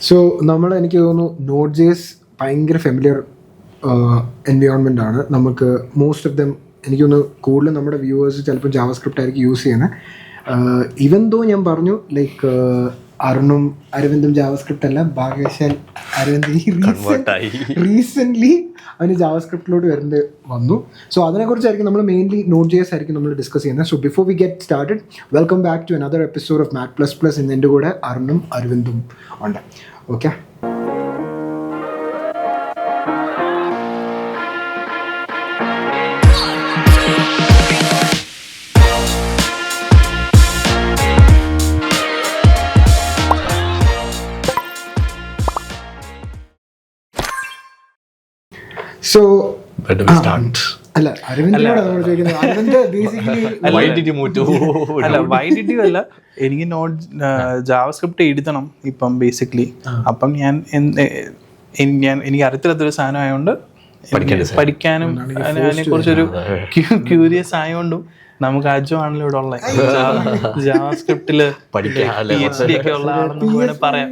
So എനിക്ക് തോന്നുന്നു not JS ഭയങ്കര ഫെമിലിയർ എൻവയോൺമെൻ്റ് ആണ്. നമുക്ക് മോസ്റ്റ് ഓഫ് ദം എനിക്ക് തോന്നുന്നു കൂടുതലും നമ്മുടെ വ്യൂവേഴ്സ് ചിലപ്പോൾ ജാവാസ്ക്രിപ്റ്റ് ആയിരിക്കും യൂസ് ചെയ്യുന്നത്. ഈവൻ ദോ ഞാൻ പറഞ്ഞു ലൈക്ക് അരുണും അരവിന്ദും ജാവാസ്ക്രിപ്റ്റ് അല്ല, ഭാഗ്യവശാൽ അരവിന്ദ് റീസെൻ്റ്ലി അവന് ജാവാസ്ക്രിപ്റ്റിലോട്ട് വന്നു. സോ അതിനെക്കുറിച്ചായിരിക്കും നമ്മൾ മെയിൻലി നോട്ട് ജെഎസ് ആയിരിക്കും നമ്മൾ ഡിസ്കസ് ചെയ്യുന്നത്. So before we get started, welcome back to another episode of mat plus plus. ഇന്ന് എൻ്റെ കൂടെ അരുണും അരവിന്ദും ഉണ്ട്. ഓക്കെ, സോ അല്ല അരവിന്ദിനോട് നമ്മൾ ചോദിക്കുന്നത്, Aravind basically why did you അല്ല, എനിക്ക് നോട്ട് ജാവാസ്ക്രിപ്റ്റ് എഴുതണം ഇപ്പം ബേസിക്കലി. അപ്പം എനിക്ക് അറിയത്തില്ലാത്തൊരു സാധനം ആയതുകൊണ്ട് പഠിക്കാനും അതിനെ കുറിച്ചൊരു ക്യൂരിയസ് ആയതുകൊണ്ടും നമുക്ക് അജോ ആണല്ലോ ഇവിടെ ഉള്ളത് ജാവാസ്ക്രിപ്റ്റില് PhD ഒക്കെ ഉള്ള ആണെന്ന് വേണേൽ പറയാം.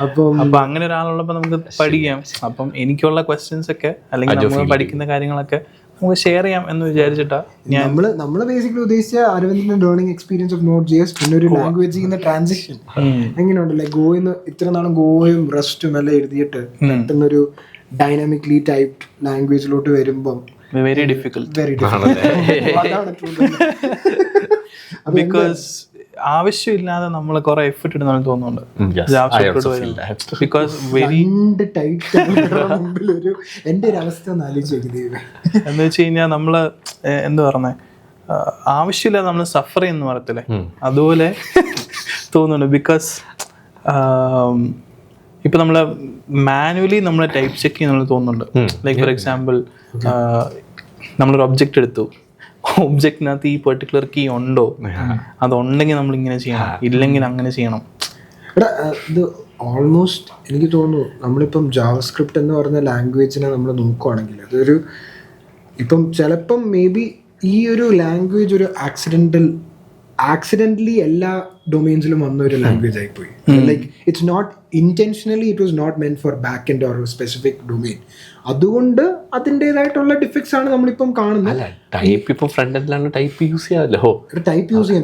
അപ്പൊ അങ്ങനെ ഒരാളുള്ളപ്പോ നമുക്ക് പഠിക്കാം. അപ്പം എനിക്കുള്ള ക്വസ്റ്റ്യൻസ് ഒക്കെ അല്ലെങ്കിൽ നമ്മൾ പഠിക്കുന്ന കാര്യങ്ങളൊക്കെ നമുക്ക് ഷെയർ ചെയ്യാം എന്ന് വിചാരിച്ചിട്ടാ നമ്മള് ബേസിക്കലി ഉദ്ദേശിച്ച അരവിന്ദിന്റെ learning experience of Node JS, പിന്നെ ഒരു ലാംഗ്വേജ് ട്രാൻസിഷൻ എങ്ങനെയുണ്ട്. ലൈക്ക് ഗോയിന്ന് ഇത്ര നാളും ഗോയും റെസ്റ്റും എല്ലാം എഴുതിയിട്ട് പെട്ടെന്നൊരു ഡൈനാമിക്ലി ടൈപ്ഡ് ലാംഗ്വേജിലോട്ട് വരുമ്പം വെരി ഡിഫിക്കൽട്ട്. ബിക്കോസ് ആവശ്യമില്ലാതെ നമ്മൾ കുറെ എഫർട്ട് ഇടുന്ന തോന്നുന്നുണ്ട്. ബിക്കോസ് എന്റെ ഒരു അവസ്ഥ എന്ന് വെച്ച് കഴിഞ്ഞാൽ നമ്മള് എന്താ പറഞ്ഞേ, ആവശ്യമില്ലാതെ നമ്മൾ സഫർ ചെയ്യുന്ന പറയത്തില്ലേ, അതുപോലെ തോന്നുന്നുണ്ട്. ബിക്കോസ് ഇപ്പൊ നമ്മള് മാനുവലി നമ്മളെ ടൈപ്പ് ചെക്ക് ചെയ്യുന്ന തോന്നുന്നുണ്ട്. ലൈക്ക് ഫോർ എക്സാമ്പിൾ, നമ്മളൊരു ഒബ്ജക്റ്റ് എടുത്തു, ഒബ്ജക്റ്റിനകത്ത് ഈ പെർട്ടിക്കുലർ കീ ഉണ്ടോ, അതുണ്ടെങ്കിൽ നമ്മൾ ഇങ്ങനെ ചെയ്യണം, ഇല്ലെങ്കിൽ അങ്ങനെ ചെയ്യണം. ഇത് ഓൾമോസ്റ്റ് എനിക്ക് തോന്നുന്നു നമ്മളിപ്പം ജാവാസ്ക്രിപ്റ്റ് എന്ന് പറഞ്ഞ ലാംഗ്വേജിനെ നമ്മൾ നോക്കുവാണെങ്കിൽ അതൊരു ഇപ്പം ചിലപ്പം മേ ബി ഈ ഒരു ലാംഗ്വേജ് ഒരു ആക്സിഡൻ്റലി എല്ലാ ഡൊമെയിൻസിലും വന്ന ഒരു ലാംഗ്വേജ് ആയിപ്പോയി. Like it's not intentionally, it was not meant for back end or specific domain. അതുകൊണ്ട് അതിൻ്റെതായിട്ടുള്ള ഡിഫക്ട്സ് ആണ് നമ്മളിപ്പം കാണുന്നത്. ടൈപ്പ് യൂസ് ചെയ്യാം.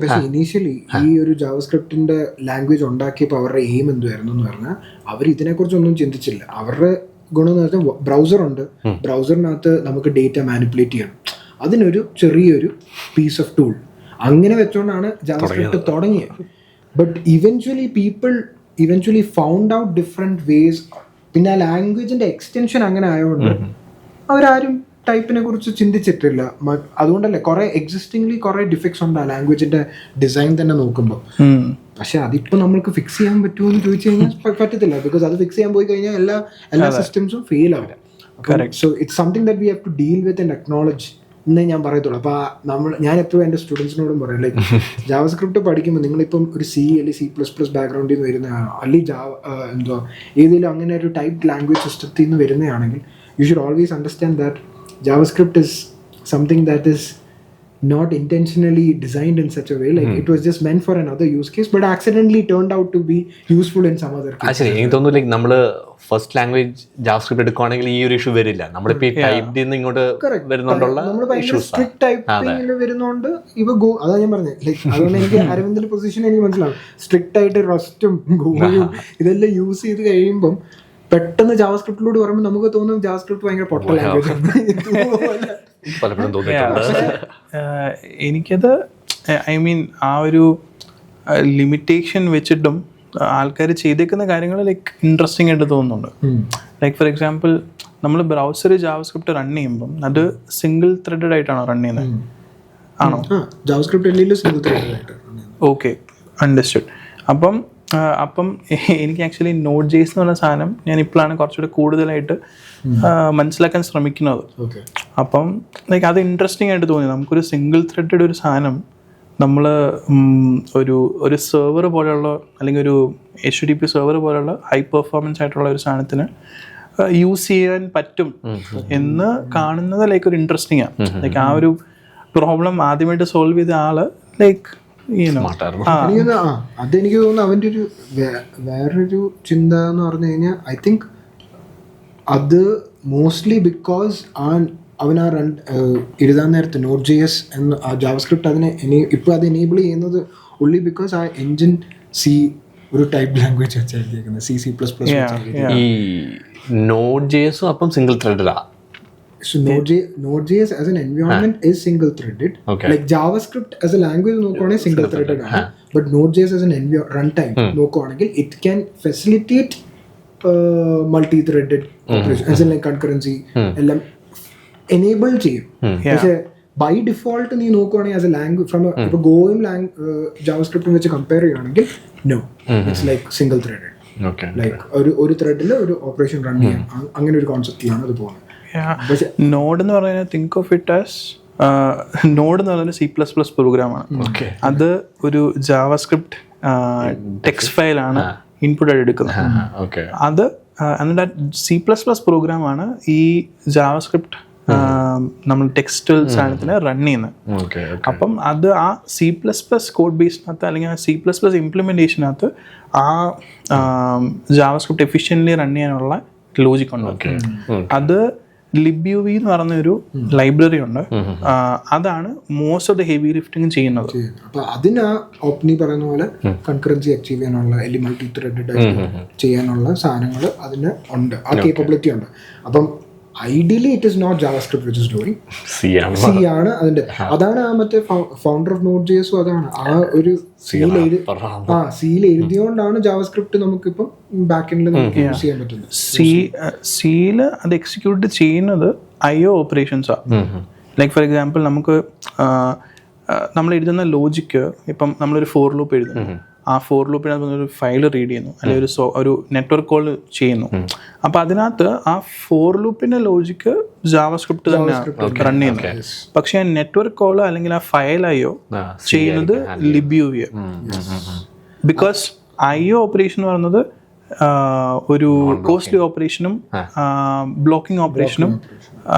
പക്ഷേ ഇനീഷ്യലി ഈ ഒരു ജാവാസ്ക്രിപ്റ്റിന്റെ ലാംഗ്വേജ് ഉണ്ടാക്കിയപ്പോൾ അവരുടെ എയിം എന്തുവായിരുന്നു എന്ന് പറഞ്ഞാൽ അവർ ഇതിനെക്കുറിച്ചൊന്നും ചിന്തിച്ചില്ല. അവരുടെ ഗുണം എന്ന് വെച്ചാൽ ബ്രൗസർ ഉണ്ട്, ബ്രൗസറിനകത്ത് നമുക്ക് ഡേറ്റ മാനിപ്പുലേറ്റ് ചെയ്യണം, അതിനൊരു ചെറിയൊരു പീസ് ഓഫ് ടൂൾ അങ്ങനെ വെച്ചുകൊണ്ടാണ് ജാവാസ്ക്രിപ്റ്റ് തുടങ്ങിയത്. But eventually found out different vase. പിന്നെ ആ ലാംഗ്വേജിന്റെ എക്സ്റ്റൻഷൻ അങ്ങനെ ആയതുകൊണ്ട് അവരാരും ടൈപ്പിനെ കുറിച്ച് ചിന്തിച്ചിട്ടില്ല. അതുകൊണ്ടല്ലേ കുറെ എക്സിസ്റ്റിംഗ്ലി കുറെ ഡിഫക്ട്സ് ഉണ്ട് ആ ലാംഗ്വേജിന്റെ ഡിസൈൻ തന്നെ നോക്കുമ്പോൾ. പക്ഷെ അതിപ്പോ നമ്മൾക്ക് ഫിക്സ് ചെയ്യാൻ പറ്റുമോ എന്ന് ചോദിച്ചു കഴിഞ്ഞാൽ പറ്റത്തില്ല. ബിക്കോസ് അത് ഫിക്സ് ചെയ്യാൻ പോയി കഴിഞ്ഞാൽ എല്ലാ സിസ്റ്റംസും ഫെയിൽ ആവും. So it's something that we have to deal with and acknowledge എന്നേ ഞാൻ പറയത്തുള്ളൂ. അപ്പോൾ ഞാൻ എപ്പോഴും എൻ്റെ സ്റ്റുഡൻസിനോടും പറയും, ലൈക്ക് ജാവാസ്ക്രിപ്റ്റ് പഠിക്കുമ്പോൾ നിങ്ങളിപ്പം ഒരു C അല്ലെങ്കിൽ C++ ബാക്ക്ഗ്രൗണ്ടിൽ നിന്ന് വരുന്നതാണോ, അല്ലെങ്കിൽ ഏതെങ്കിലും അങ്ങനെ ഒരു ടൈപ്പ് ലാംഗ്വേജ് സിസ്റ്റത്തിൽ നിന്ന് വരുന്നതാണെങ്കിൽ you should always understand that JavaScript is something that is not intentionally designed in such a way, like it was just meant for another use case but accidentally turned out to be useful in some other case. Actually എനിക്ക് തോന്നുന്നു like നമ്മള് first language JavaScript എടുക്കുകയാണെങ്കിൽ ഈ ഒരു issue വരില്ല. നമ്മളിപ്പോ ഈ type ഇങ്ങോട്ട് വരുന്നോണ്ടുള്ള സ്ട്രിക്റ്റ് ടൈപ്പിംഗ് വരുന്നോണ്ട് അതാ ഞാൻ പറഞ്ഞത്. ലൈക്ക് അതുകൊണ്ട് എനിക്ക് അരവിന്ദിന്റെ പൊസിഷൻ എനിക്ക് മനസ്സിലാവും. സ്ട്രിക്റ്റ് ആയിട്ട് റസ്റ്റും ഗോയും ഇതെല്ലാം യൂസ് ചെയ്ത് കഴിയുമ്പം പെട്ടെന്ന് ജാവാസ്ക്രിപ്റ്റിലൂടെ പറയുമ്പോൾ നമുക്ക് തോന്നും ജാവാസ്ക്രിപ്റ്റ് ഭയങ്കര പൊട്ട ലാംഗ്വേജ് ആണ്. എനിക്കത് ആ ഒരു ലിമിറ്റേഷൻ വെച്ചിട്ടും ആൾക്കാർ ചെയ്തേക്കുന്ന കാര്യങ്ങൾ ലൈക്ക് ഇൻട്രസ്റ്റിംഗ് ആയിട്ട് തോന്നുന്നുണ്ട്. ലൈക്ക് ഫോർ എക്സാമ്പിൾ, നമ്മൾ ബ്രൗസർ ജാവാസ്ക്രിപ്റ്റ് റൺ ചെയ്യുമ്പം അത് സിംഗിൾ ത്രെഡഡ് ആയിട്ടാണോ റൺ ചെയ്യുന്നത്? ആണോ? Okay, understood. അപ്പം എനിക്ക് ആക്ച്വലി നോട്ട് ജെഎസ് എന്ന് പറഞ്ഞ സാധനം ഞാൻ ഇപ്പോഴാണ് കുറച്ചുകൂടെ കൂടുതലായിട്ട് മനസ്സിലാക്കാൻ ശ്രമിക്കുന്നത്. അപ്പം ലൈക്ക് അത് ഇൻട്രസ്റ്റിംഗ് ആയിട്ട് തോന്നി. നമുക്കൊരു സിംഗിൾ ത്രെഡഡ് ഒരു സാധനം നമ്മൾ ഒരു സെർവർ പോലെയുള്ള അല്ലെങ്കിൽ ഒരു HTTP സെർവർ പോലെയുള്ള ഹൈ പെർഫോമൻസ് ആയിട്ടുള്ള ഒരു സാധനത്തിന് യൂസ് ചെയ്യാൻ പറ്റും എന്ന് കാണുന്നത് ലൈക്ക് ഒരു ഇൻട്രസ്റ്റിംഗ് ആണ്. ലൈക്ക് ആ ഒരു പ്രോബ്ലം ആദ്യമായിട്ട് സോൾവ് ചെയ്ത ആള് ലൈക്ക് സ്മാർട്ടായിരുന്നു. അതെനിക്ക് തോന്നുന്നു അവൻ്റെ ഒരു വേറൊരു ചിന്ത എന്ന് പറഞ്ഞു കഴിഞ്ഞാൽ ഐ തിങ്ക് അത് മോസ്റ്റ്ലി ബിക്കോസ് അവൻ ആ എഴുതാൻ നേരത്തെ Node.js എന്ന ആ ജാവാസ്ക്രിപ്റ്റ് അതിനെ ഇപ്പോൾ അത് എനേബിൾ ചെയ്യുന്നത് only because ആ എൻജിൻ ഒരു ടൈപ്പ് ലാംഗ്വേജ് വെച്ചായിരിക്കുന്നത് C++. ഈ Node.js അപ്പം single ത്രെഡഡാ? So Node.js as an environment is single threaded. Like JavaScript as a language നോക്കുവാണെങ്കിൽ single threaded ആണ്. But Node.js as an runtime നോക്കുവാണെങ്കിൽ it can facilitate multi-threaded operation as in like concurrency എല്ലാം enable ചെയ്യും. പക്ഷേ by default നീ നോക്കുവാണെങ്കിൽ as A language from ഇപ്പോൾ ഗോയും ജാവാസ്ക്രിപ്റ്റും വെച്ച് കമ്പയർ ചെയ്യുകയാണെങ്കിൽ no, it's like single threaded. Like ഒരു ത്രെഡിൽ ഒരു ഓപ്പറേഷൻ റൺ ചെയ്യാം, അങ്ങനെ ഒരു കോൺസെപ്റ്റിലാണ് അത് പോകുന്നത്. നോഡ് എന്ന് പറയുന്നത് think of it as node എന്ന് പറയുന്നത് C++ പ്രോഗ്രാമാണ്. അത് ഒരു ജാവാസ്ക്രിപ്റ്റ് ടെക്സ്റ്റ് ഫയലാണ് ഇൻപുട്ട് ആയിട്ട് എടുക്കുന്നത്. അത് എന്നിട്ട് C++ പ്രോഗ്രാമാണ് ഈ ജാവാസ്ക്രിപ്റ്റ് നമ്മൾ ടെക്സ്റ്റൽ സാധനത്തിന് റൺ ചെയ്യുന്നത്. അപ്പം അത് ആ C++ കോഡ് ബേസിനകത്ത് അല്ലെങ്കിൽ ആ C++ ഇംപ്ലിമെൻറ്റേഷനകത്ത് ആ ജാവാസ്ക്രിപ്റ്റ് എഫിഷ്യൻ്റ്ലി റൺ ചെയ്യാനുള്ള ലോജിക് ഉണ്ട്. അത് libuv എന്ന് പറഞ്ഞൊരു ലൈബ്രറി ഉണ്ട്. അതാണ് most of the heavy lifting ചെയ്യുന്നത്. അപ്പൊ അതിന് നീ പറയുന്ന പോലെ കൺകറൻസി അച്ചീവ് ചെയ്യാനുള്ള അല്ലെങ്കിൽ മൾട്ടി ത്രെഡഡ് ആയിട്ട് ചെയ്യാനുള്ള സാധനങ്ങൾ അതിന് ഉണ്ട്, ആ കേപ്പബിലിറ്റി ഉണ്ട്. അപ്പം ideally it is not JavaScript which is doing, C ആണ് അതിന്റെ. അതാണ് ആ മറ്റേ ഫൗണ്ടർ ഓഫ് Node.js അതാണ് ആ ഒരു സിയിൽ എഴുതിയോണ്ടാണ് ജാവാസ്ക്രിപ്റ്റ് നമുക്കിപ്പം ബാക്ക് എൻഡിൽ നമുക്ക് യൂസ് ചെയ്യാൻ പറ്റുന്നത്. സിയിൽ അത് എക്സിക്യൂട്ട് ചെയ്യുന്നത് IO ഓപ്പറേഷൻസാണ്. ലൈക്ക് ഫോർ എക്സാമ്പിൾ നമുക്ക് നമ്മൾ എഴുതുന്ന ലോജിക്ക്, ഇപ്പം നമ്മളൊരു ഫോർ ലൂപ്പ് എഴുതുന്നു, ആ ഫോർ ലൂപ്പിനകത്ത് ഒരു ഫയൽ റീഡ് ചെയ്യുന്നു അല്ലെങ്കിൽ ഒരു നെറ്റ്വർക്ക് കോൾ ചെയ്യുന്നു. അപ്പം അതിനകത്ത് ആ ഫോർ ലൂപ്പിന്റെ ലോജിക്ക് ജാവാസ്ക്രിപ്റ്റ് തന്നെയാണ് റൺ ചെയ്യുന്നത്. പക്ഷെ നെറ്റ്വർക്ക് കോൾ അല്ലെങ്കിൽ ആ ഫയലായോ ചെയ്യുന്നത് libuv. ബിക്കോസ് IO ഓപ്പറേഷൻ എന്ന് പറയുന്നത് ഒരു കോസ്റ്റ്ലി ഓപ്പറേഷനും ബ്ലോക്കിംഗ് ഓപ്പറേഷനും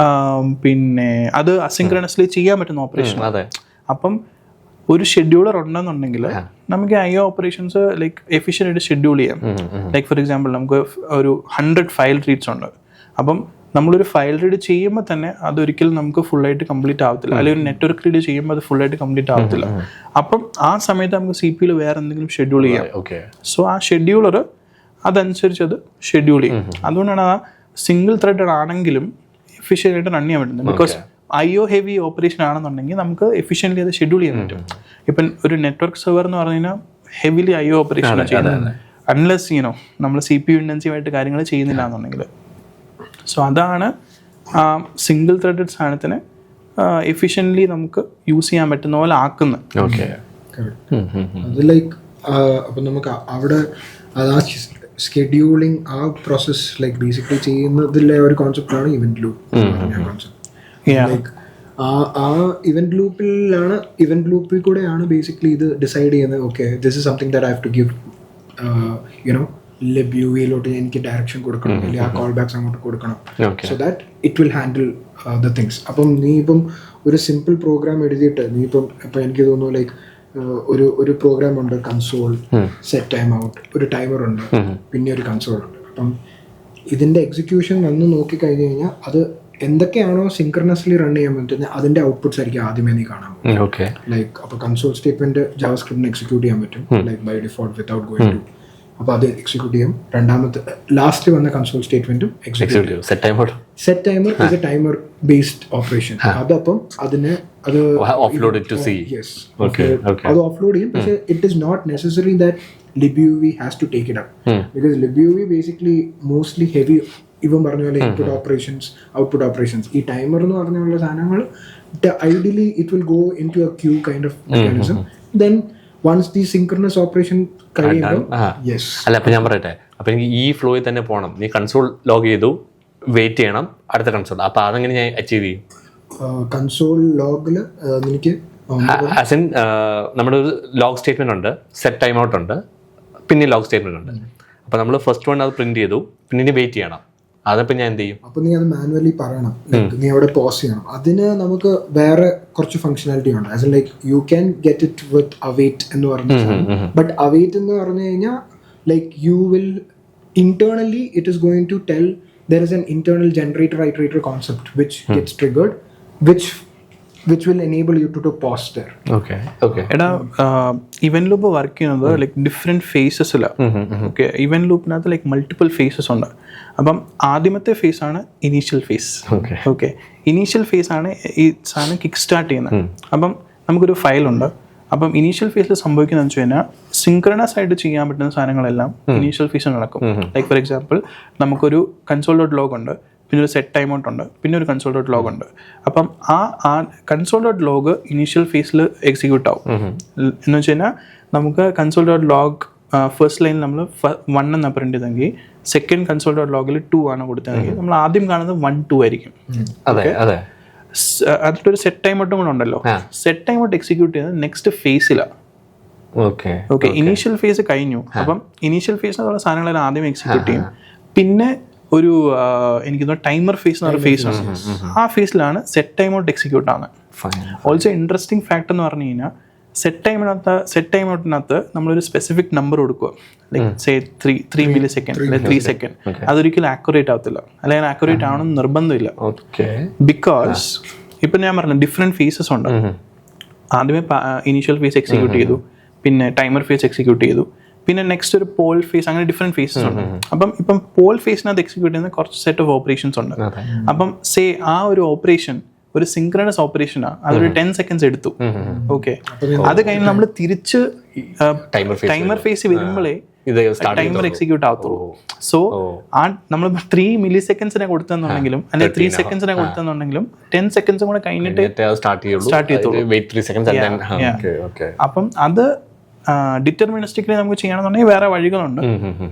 പിന്നെ അത് അസിൻക്രണസ്ലി ചെയ്യാൻ പറ്റുന്ന ഓപ്പറേഷൻ. അപ്പം ഒരു ഷെഡ്യൂളർ ഉണ്ടെന്നുണ്ടെങ്കിൽ നമുക്ക് IO ഓപ്പറേഷൻസ് ലൈക്ക് എഫിഷ്യൻ്റ് ആയിട്ട് ഷെഡ്യൂൾ ചെയ്യാം. ലൈക്ക് ഫോർ എക്സാമ്പിൾ നമുക്ക് ഒരു 100 ഫയൽ റീഡ്സ് ഉണ്ട്. അപ്പം നമ്മളൊരു ഫയൽ റീഡ് ചെയ്യുമ്പോൾ തന്നെ അതൊരിക്കലും നമുക്ക് ഫുള്ളായിട്ട് കംപ്ലീറ്റ് ആവത്തില്ല, അല്ലെങ്കിൽ ഒരു നെറ്റ്വർക്ക് റീഡ് ചെയ്യുമ്പോൾ അത് ഫുള്ളായിട്ട് കംപ്ലീറ്റ് ആവത്തില്ല. അപ്പം ആ സമയത്ത് നമുക്ക് CPU വേറെ എന്തെങ്കിലും ഷെഡ്യൂൾ ചെയ്യാം. സോ ആ ഷെഡ്യൂളർ അതനുസരിച്ച് അത് ഷെഡ്യൂൾ ചെയ്യും. അതുകൊണ്ടാണ് ആ സിംഗിൾ ത്രെഡഡ് ആണെങ്കിലും എഫിഷ്യൻ്റ് ആയിട്ട് റൺ ചെയ്യാൻ പറ്റുന്നത്. ബിക്കോസ് IO ഹെവി ഓപ്പറേഷൻ ആണെന്നുണ്ടെങ്കിൽ നമുക്ക് എഫിഷ്യൻ്റ്ലി അത് ഷെഡ്യൂൾ ചെയ്യാൻ പറ്റും. ഇപ്പം ഒരു നെറ്റ്വർക്ക് സെർവർ എന്ന് പറഞ്ഞു കഴിഞ്ഞാൽ ഹെവിലി IO ഓപ്പറേഷൻ ചെയ്യുന്നത്, അൺലെസ് നമ്മൾ CPU ഇൻറ്റൻസീവ് ആയിട്ട് കാര്യങ്ങൾ ചെയ്യുന്നില്ല എന്നുണ്ടെങ്കിൽ. സോ അതാണ് സിംഗിൾ ത്രെഡഡ് സാധനത്തിന് എഫിഷ്യൻ്റ്ലി നമുക്ക് യൂസ് ചെയ്യാൻ പറ്റുന്ന പോലെ ആക്കുന്നത്. അത് ലൈക്ക് അപ്പം നമുക്ക് അവിടെ അത് ആ സ്കെഡ്യൂളിങ് ആ പ്രോസസ് ലൈക്ക് ബേസിക്കലി ചെയ്യുന്നതിലെ ഒരു കോൺസെപ്റ്റാണ് ഇവന്റ് ലൂപ്പ് കോൺസെപ്റ്റ്. ലൈക്ക് ആ ഇവന്റ് ലൂപ്പിൽ കൂടെയാണ് ബേസിക്കലി ഇത് ഡിസൈഡ് ചെയ്യുന്നത്. Okay, this is something that I have to give libuv-ലോട്ട് എനിക്ക് ഡയറക്ഷൻ കൊടുക്കണം, അല്ലെങ്കിൽ ആ കോൾ ബാക്സ് അങ്ങോട്ട് കൊടുക്കണം, so that it will handle the things. അപ്പം നീ ഇപ്പം ഒരു സിമ്പിൾ പ്രോഗ്രാം എഴുതിയിട്ട് നീ ഇപ്പം എനിക്ക് തോന്നുന്നു ലൈക്ക് ഒരു പ്രോഗ്രാം ഉണ്ട്, കൺസോൾ, സെറ്റ് ടൈം ഔട്ട്, ഒരു ടൈമർ ഉണ്ട്, പിന്നെ ഒരു കൺസോൾ ഉണ്ട്. അപ്പം ഇതിന്റെ എക്സിക്യൂഷൻ വന്ന് നോക്കിക്കഴിഞ്ഞ് കഴിഞ്ഞാൽ അത് എന്തൊക്കെയാണോ സിൻക്രണസ്ലി റൺ ചെയ്യാൻ പറ്റുന്നത് അതിന്റെ ഔട്ട്പുട്ട്സ് ആയിരിക്കും ആദ്യമേ നീ കാണാൻ പറ്റും. ലൈക്ക് അപ്പോൾ കൺസോൾ സ്റ്റേറ്റ്മെന്റ് ജാവാസ്ക്രിപ്റ്റിന് എക്സിക്യൂട്ട് ചെയ്യാൻ പറ്റും like by default without going to. അപ്പോൾ അത് എക്സിക്യൂട്ട് ചെയ്യും. രണ്ടാമത്തെ ലാസ്റ്റ് വന്ന കൺസോൾ സ്റ്റേറ്റ്മെന്റും എക്സിക്യൂട്ട് ചെയ്യും. Set timer is a timer based operation. അതപ്പം അതിനെ അത് ഓഫ്ലോഡ് ടു സി. യെസ്, അത് ഓഫ്ലോഡ് ചെയ്യും. പക്ഷേ it is not necessary that libuv has to take it up, because libuv basically mostly heavy ഇവൻ പറഞ്ഞ പോലെ ഇൻപുട്ട് ഓപ്പറേഷൻസ് ഔട്ട്പുട്ട് ഓപ്പറേഷൻസ്. ഈ ടൈമർ എന്ന് പറഞ്ഞുള്ള സാധനങ്ങൾ ideally it will go into a queue kind of mechanism. Then once the synchronous operation കഴിയുമ്പോൾ yes. അല്ല, അപ്പം ഞാൻ പറയട്ടെ, അപ്പം എനിക്ക് ഈ ഫ്ലോയിൽ തന്നെ പോകണം. നീ കൺസോൾ ലോഗ് ചെയ്തു, വെയിറ്റ് ചെയ്യണം അടുത്ത കൺസോൾ. അപ്പം അതെങ്ങനെ ഞാൻ അച്ചീവ് ചെയ്യും? കൺസോൾ ലോഗിൽ എനിക്ക് ആസ് ഇൻ നമ്മുടെ ഒരു ലോഗ് സ്റ്റേറ്റ്മെന്റ് ഉണ്ട്, സെറ്റ് ടൈം ഔട്ട് ഉണ്ട്, പിന്നെ ലോഗ് സ്റ്റേറ്റ്മെന്റ് ഉണ്ട്. അപ്പം നമ്മൾ ഫസ്റ്റ് വൺ അത് പ്രിന്റ് ചെയ്തു, പിന്നെ ഇനി വെയിറ്റ് ചെയ്യണം. അതപ്പോ ഞാൻ എന്ത് ചെയ്യും? അപ്പൊ നീ അത് മാനുവലി പറയണം, നീ അവിടെ പോസ് ചെയ്യണം. അതിന് നമുക്ക് വേറെ കുറച്ച് ഫംഗ്ഷനാലിറ്റി ഉണ്ട്. As like you can get it with await എന്ന് പറഞ്ഞ, ബട്ട് അവൈറ്റ് എന്ന് പറഞ്ഞു കഴിഞ്ഞാൽ like you will internally it is going to tell, there is an internal generator iterator concept which gets triggered, which will enable you to pause there. Okay. എടാ event loop work ചെയ്യുന്നത് like different ഫേസസിലാണ്. Okay, event ലൂപ്പിനകത്ത് like multiple phases ഉണ്ട്. അപ്പം ആദ്യമത്തെ phase ആണ് initial phase. Okay, initial phase ആണ് ഈ സാധനം കിക്ക് സ്റ്റാർട്ട് ചെയ്യുന്നത്. അപ്പം നമുക്കൊരു ഫയലുണ്ട്. അപ്പം ഇനീഷ്യൽ ഫേസിൽ സംഭവിക്കുന്നതെന്ന് വെച്ച് കഴിഞ്ഞാൽ സിങ്ക്രണസ് ആയിട്ട് ചെയ്യാൻ പറ്റുന്ന സാധനങ്ങളെല്ലാം ഇനീഷ്യൽ ഫേസിൽ നടക്കും. ലൈക്ക് ഫോർ എക്സാമ്പിൾ നമുക്കൊരു കൺസോൾ.log ഉണ്ട്, പിന്നെ ഒരു സെറ്റ് ടൈം ഔട്ട് ഉണ്ട്, പിന്നെ ഒരു കൺസോൾ.log ഉണ്ട്. അപ്പം ആ കൺസോൾ.log ഇനീഷ്യൽ ഫേസിൽ എക്സിക്യൂട്ട് ആവും. എന്ന് വെച്ച് കഴിഞ്ഞാൽ നമുക്ക് കൺസോൾ.log ഫസ്റ്റ് ലൈനിൽ നമ്മൾ 1 എന്നാണ് പ്രിന്റ് ചെയ്തെങ്കിൽ സെക്കൻഡ് കൺസോൾ.logൽ 2 ആണ് കൊടുത്തതെങ്കിൽ നമ്മൾ ആദ്യം കാണുന്നത് 1, 2 ആയിരിക്കും. അതിലൊരു സെറ്റ് ടൈം ഔട്ടും കൂടെ ഉണ്ടല്ലോ. സെറ്റ് ടൈം ഔട്ട് എക്സിക്യൂട്ട് ചെയ്യുന്നത് നെക്സ്റ്റ് ഫേസിലാണ്. ഓക്കെ, ഇനീഷ്യൽ ഫേസ് കഴിഞ്ഞു. അപ്പം ഇനീഷ്യൽ ഫേസിലുള്ള സാധനങ്ങളെല്ലാം ആദ്യം എക്സിക്യൂട്ട് ചെയ്യും. പിന്നെ ഒരു എനിക്ക് ടൈമർ ഫേസ് എന്ന് പറഞ്ഞ ഫേസ് ആണ്. ആ ഫേസിലാണ് സെറ്റ് ടൈം ഔട്ട് എക്സിക്യൂട്ട് ആവുന്നത്. ഓൾസോ ഇൻട്രസ്റ്റിംഗ് ഫാക്ട് എന്ന് പറഞ്ഞു കഴിഞ്ഞാൽ സെറ്റ് ടൈം ഔട്ടിനകത്ത് നമ്മളൊരു സ്പെസിഫിക് നമ്പർ കൊടുക്കുക, ലൈക്ക് സേ 3 മില്ലി സെക്കൻഡ് അല്ലെങ്കിൽ 3 സെക്കൻഡ്. അതൊരിക്കലും ആക്യുറേറ്റ് ആവത്തില്ല, അല്ലെങ്കിൽ ആക്യുറേറ്റ് ആവണമെന്ന് നിർബന്ധമില്ല. ബിക്കോസ് ഇപ്പൊ ഞാൻ പറഞ്ഞ ഡിഫറെന്റ് ഫേസസ് ഉണ്ട്. ആദ്യമേ ഇനീഷ്യൽ ഫേസ് എക്സിക്യൂട്ട് ചെയ്തു, പിന്നെ ടൈമർ ഫേസ് എക്സിക്യൂട്ട് ചെയ്തു, പിന്നെ നെക്സ്റ്റ് ഒരു പോൾ ഫേസ്, അങ്ങനെ ഡിഫറെന്റ് ഫേസസ് ഉണ്ട്. ഇപ്പം പോൾ ഫേസിനകത്ത് എക്സിക്യൂട്ട് ചെയ്യുന്ന കുറച്ച് സെറ്റ് ഓഫ് ഓപ്പറേഷൻസ് ഉണ്ട്. അപ്പം സേ ആ ഒരു ഓപ്പറേഷൻ ഒരു സിങ്ക്രണസ് ഓപ്പറേഷനാണ്, അതൊരു 10 സെക്കൻഡ്സ് എടുത്തു. ഓക്കെ, അത് കഴിഞ്ഞ് നമ്മൾ തിരിച്ച് ടൈമർ ഫേസ് വരുമ്പോഴേ ടൈമർ എക്സിക്യൂട്ട് ആവത്തുള്ളൂ. സോ ആ നമ്മൾ 3 മില്ലി സെക്കൻഡ്സിനെ കൊടുത്തെന്നുണ്ടെങ്കിലും അല്ലെങ്കിൽ 3 സെക്കൻഡ്സിനെ കൊടുത്തെന്നുണ്ടെങ്കിലും 10 സെക്കൻഡ്സും കൂടെ കഴിഞ്ഞിട്ട് സ്റ്റാർട്ട് ചെയ്തോളൂ. അപ്പം അത് ഡിറ്റർമിനിസ്റ്റിക്കലി നമുക്ക് ചെയ്യണമെന്നുണ്ടെങ്കിൽ വേറെ വഴികളുണ്ട്.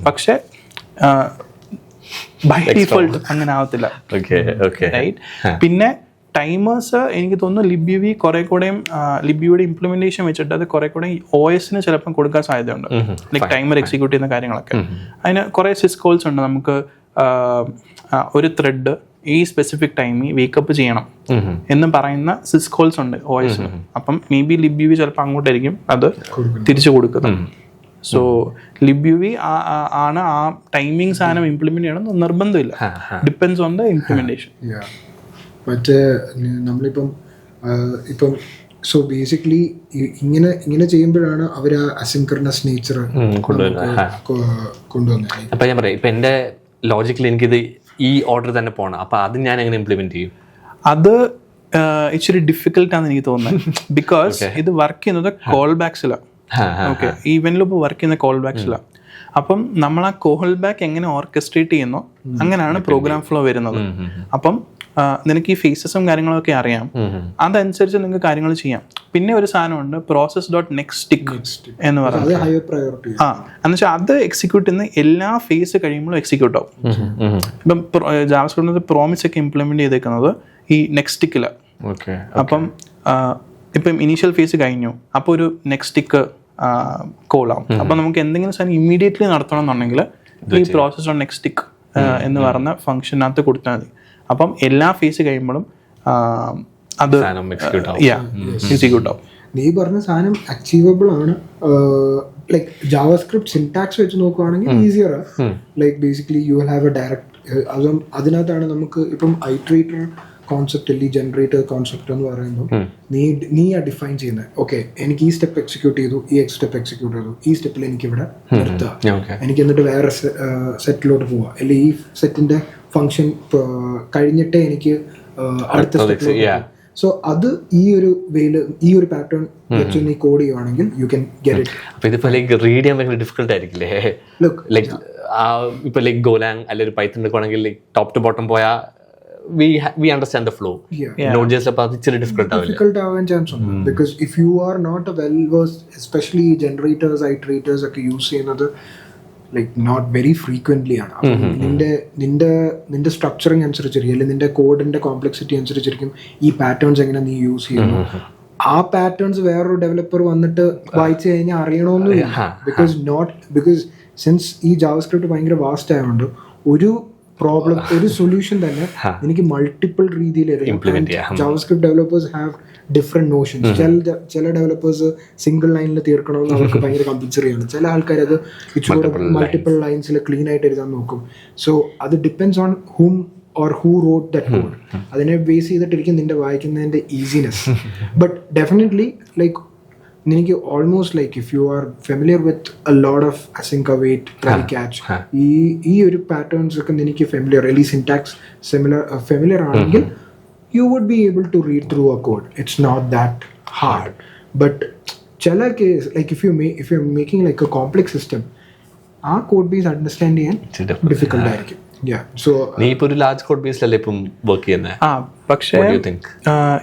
പക്ഷെ ബൈ ഡിഫോൾട്ട് അങ്ങനെ ആവത്തില്ല. പിന്നെ ടൈമേഴ്സ് എനിക്ക് തോന്നുന്നു ലിബ്യുവി കുറെ കൂടെയും ലിബ്യുവിയുടെ ഇംപ്ലിമെന്റേഷൻ വെച്ചിട്ട് അത് കുറെ കൂടെ OSന് ചിലപ്പം കൊടുക്കാൻ സാധ്യതയുണ്ട്. ലൈക്ക് ടൈമർ എക്സിക്യൂട്ട് ചെയ്യുന്ന കാര്യങ്ങളൊക്കെ അതിന് കുറെ സിസ്കോൾസ് ഉണ്ട്. നമുക്ക് ഒരു ത്രെഡ് ഈ സ്പെസിഫിക് ടൈമിൽ വേക്കപ്പ് ചെയ്യണം എന്ന് പറയുന്ന സിസ്കോൾസ് ഉണ്ട് OSന്. അപ്പം മേ ബി ലിബ്യുവി ചിലപ്പോൾ അങ്ങോട്ടായിരിക്കും അത് തിരിച്ചു കൊടുക്കുന്നത്. സോ ലിബ്യുവി ആണ് ആ ടൈമിങ് സാധനം ഇംപ്ലിമെന്റ് ചെയ്യണം നിർബന്ധമില്ല, ഡിപ്പെൻഡ്സ് ഓൺ ദ ഇംപ്ലിമെന്റേഷൻ. മറ്റേ നമ്മളിപ്പം സോ ബേസിക്കലി ഇങ്ങനെ ചെയ്യുമ്പോഴാണ് അവർ ആ അസിൻക്രണസ് നേച്ചർ കൊണ്ടുവന്നത്. അപ്പൊ ഞാൻ പറയാം, ഇപ്പൊ എന്റെ ലോജിക്കലി എനിക്കിത് ഈ ഓർഡർ തന്നെ പോകണം. അപ്പൊ അത് ഞാൻ എങ്ങനെ ഇംപ്ലിമെന്റ് ചെയ്യും? അത് ഇച്ചിരി ഡിഫിക്കൽട്ടാണെന്ന് എനിക്ക് തോന്നുന്നത്. ബിക്കോസ് ഇത് വർക്ക് ചെയ്യുന്നത് കോൾ ബാക്സിലാണ്. ഓക്കെ, ഈ ഇവന്റ് ലൂപ്പ് വർക്ക് ചെയ്യുന്ന കോൾ ബാക്സിലാണ്. അപ്പം നമ്മൾ ആ കോൾ ബാക്ക് എങ്ങനെ ഓർക്കസ്ട്രേറ്റ് ചെയ്യുന്നോ അങ്ങനെയാണ് പ്രോഗ്രാം ഫ്ലോ വരുന്നത്. അപ്പം നിനക്ക് ഈ ഫേസസും കാര്യങ്ങളൊക്കെ അറിയാം, അതനുസരിച്ച് നിങ്ങൾക്ക് കാര്യങ്ങൾ ചെയ്യാം. പിന്നെ ഒരു സാധനമുണ്ട് process.nextTick എന്ന് പറയുന്നത്. എന്നുവെച്ചാൽ അത് എക്സിക്യൂട്ട് ചെയ്യുന്ന എല്ലാ ഫേസ് കഴിയുമ്പോഴും എക്സിക്യൂട്ട് ആവും. ഇപ്പം ജാവാസ്ക്രിപ്റ്റിൽ പ്രോമിസ് ഒക്കെ ഇംപ്ലിമെന്റ് ചെയ്തേക്കുന്നത് ഈ നെക്സ്റ്റിക്കിലാണ്. അപ്പം ഇപ്പം ഇനീഷ്യൽ ഫേസ് കഴിഞ്ഞു, അപ്പോൾ ഒരു നെക്സ്റ്റിക്ക് കോൾ ആവും. അപ്പം നമുക്ക് എന്തെങ്കിലും സാധനം ഇമ്മീഡിയറ്റ്ലി നടത്തണം എന്നുണ്ടെങ്കിൽ ഈ process.nextTick എന്ന് പറഞ്ഞ ഫംഗ്ഷനകത്ത് കൊടുത്താൽ മതി. അപ്പം എല്ലാ ഫേസ് കഴിയുമ്പോഴും അത് എക്സിക്യൂട്ട് ആവും. നീ പറഞ്ഞ സാധനം അച്ചീവബിൾ ആണ്. ലൈക്ക് ജാവാസ്ക്രിപ്റ്റ് സിൻടാക്സ് വെച്ച് നോക്കുവാണെങ്കിൽ easier. Like basically you will have a direct, അതിനകത്താണ് നമുക്ക് ഇപ്പം ഐട്രേറ്റർ കോൺസെപ്റ്റ് അല്ലെങ്കിൽ ജനറേറ്റർ കോൺസെപ്റ്റ് എന്ന് പറയുമ്പോൾ നീ ആ ഡിഫൈൻ ചെയ്യുന്നത്. ഓക്കെ, എനിക്ക് ഈ സ്റ്റെപ്പ് എക്സിക്യൂട്ട് ചെയ്തു, ഈ സ്റ്റെപ്പ് എക്സിക്യൂട്ട് ചെയ്തു, ഈ സ്റ്റെപ്പിൽ എനിക്ക് ഇവിടെ നിർത്തുക, എനിക്ക് എന്നിട്ട് വേറെ സെറ്റിലോട്ട് പോവുക, അല്ലെങ്കിൽ ഈ സെറ്റിന്റെ ഫംഗ്ഷൻ കഴിഞ്ഞിട്ടേ എനിക്ക് അടുത്ത സ്റ്റെപ്പിലോട്ട്. സോ അത് ഈ ഒരു വേയില് ഈ ഒരു പാറ്റേൺ വെച്ച് നീ കോഡ് ചെയ്യുവാണെങ്കിൽ യു ക്യാൻ ഗെറ്റ് ഇറ്റ്. അപ്പോൾ ഇതിപ്പോൾ ലൈക്ക് റീഡ് ചെയ്യാൻ ഭയങ്കര ഡിഫിക്കൽട്ട് ആയിരിക്കില്ലേ? ലൈക്ക് ഇപ്പോൾ ലൈക്ക് ഗോലാങ് അല്ലെങ്കിൽ പൈത്തൺ എടുക്കുവാണെങ്കിൽ ലൈക്ക് ടോപ്പ് ടു ബോട്ടം പോയാൽ we understand the flow. Node.js apart it's difficult ആവാൻ ചാൻസ് ഉണ്ട്. Because if you are not a well versed, especially generators, iterators ഒക്കെ use ചെയ്യുന്നത് ലൈക്ക് നോട്ട് വെരി ഫ്രീക്വന്റ്ലി ആണ്. നിന്റെ structuring അനുസരിച്ചിരിക്കും, അല്ലെങ്കിൽ നിന്റെ കോഡിന്റെ കോംപ്ലക്സിറ്റി അനുസരിച്ചിരിക്കും ഈ പാറ്റേൺസ് എങ്ങനെ നീ യൂസ് ചെയ്യുന്നു. ആ പാറ്റേൺസ് വേറൊരു ഡെവലപ്പർ വന്നിട്ട് വായിച്ചു കഴിഞ്ഞാൽ അറിയണമെന്നില്ല. ബിക്കോസ് സിൻസ് ഈ ജാവാസ്ക്രിപ്റ്റ് ഭയങ്കര വാസ്റ്റ് ആയതുകൊണ്ട് ഒരു പ്രോബ്ലം ഒരു സൊല്യൂഷൻ തന്നെ എനിക്ക് മൾട്ടിപ്പിൾ രീതിയിൽ JavaScript developers have different notions. ചില ഡെവലപ്പേഴ്സ് സിംഗിൾ ലൈനിൽ തീർക്കണമെന്ന് അവർക്ക് ഭയങ്കര കമ്പൽസറി ആണ്. ചില ആൾക്കാർ അത് ഇച്ചിരി മൾട്ടിപ്പിൾ ലൈൻസിൽ ക്ലീൻ ആയിട്ട് എഴുതാൻ നോക്കും. സോ അത് depends on whom or who wrote that code. അതിനെ ബേസ് ചെയ്തിട്ടിരിക്കും നിന്റെ വായിക്കുന്നതിന്റെ ഈസിനെസ്. ബട്ട് ഡെഫിനറ്റ്ലി ലൈക്ക് എനിക്ക് almost like if you are familiar with a lot of async await try catch ഈ ഒരു പാറ്റേൺസ് ഒക്കെ എനിക്ക് ഫെമിലിയർ അല്ലെങ്കിൽ സിൻടാക്സ് ഫെമിലിയർ ആണെങ്കിൽ you would be able to read through a code. It's not that hard. But ചില case like if you making like a complex system ആ code base understand ചെയ്യാൻ difficult ആയിരിക്കും. നീ ഇപ്പൊ ഒരു ലാർജ് കോഡ് ബേസിലല്ലേ ഇപ്പം work ചെയ്യുന്നത്? പക്ഷേ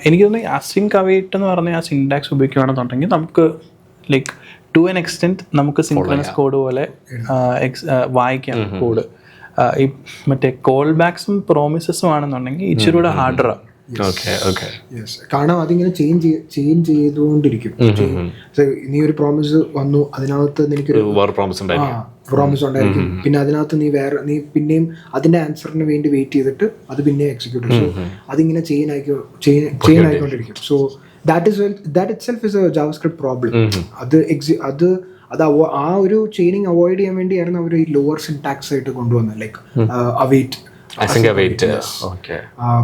എനിക്ക് തോന്നുന്നു അസിങ്ക് അവൈറ്റ് എന്ന് പറഞ്ഞ ആ സിൻടാക്സ് ഉപയോഗിക്കുകയാണെന്നുണ്ടെങ്കിൽ നമുക്ക് ലൈക്ക് ടു ആൻ എക്സ്റ്റെന്റ് നമുക്ക് സിൻക്രണസ് കോഡ് പോലെ വായിക്കാം കോഡ്. ഈ മറ്റേ കോൾ ബാക്സും പ്രോമിസസും ആണെന്നുണ്ടെങ്കിൽ ഇച്ചിരി കൂടെ ഹാർഡറാണ്. കാരണം അതിങ്ങനെ ചേഞ്ച് ചെയ്തുകൊണ്ടിരിക്കും. നീ ഒരു പ്രോമിസ് വന്നു, അതിനകത്ത് എനിക്കൊരു പ്രോമിസ് ഉണ്ടായിരിക്കും, പിന്നെ അതിനകത്ത് നീ പിന്നെയും അതിന്റെ ആൻസറിന് വേണ്ടി വെയിറ്റ് ചെയ്തിട്ട് അത് പിന്നെ എക്സിക്യൂട്ട് ചെയ്യും. അതിങ്ങനെ ചെയിൻ ആയിക്കൊണ്ടിരിക്കും. So that itself is a JavaScript problem. അത് ആ ഒരു ചെയിനിങ് അവോയ്ഡ് ചെയ്യാൻ വേണ്ടിയായിരുന്നു അവർ ഈ ലോവർ സിൻടാക്സ് ആയിട്ട് കൊണ്ടുവന്നത്, ലൈക്ക് അവൈറ്റ്.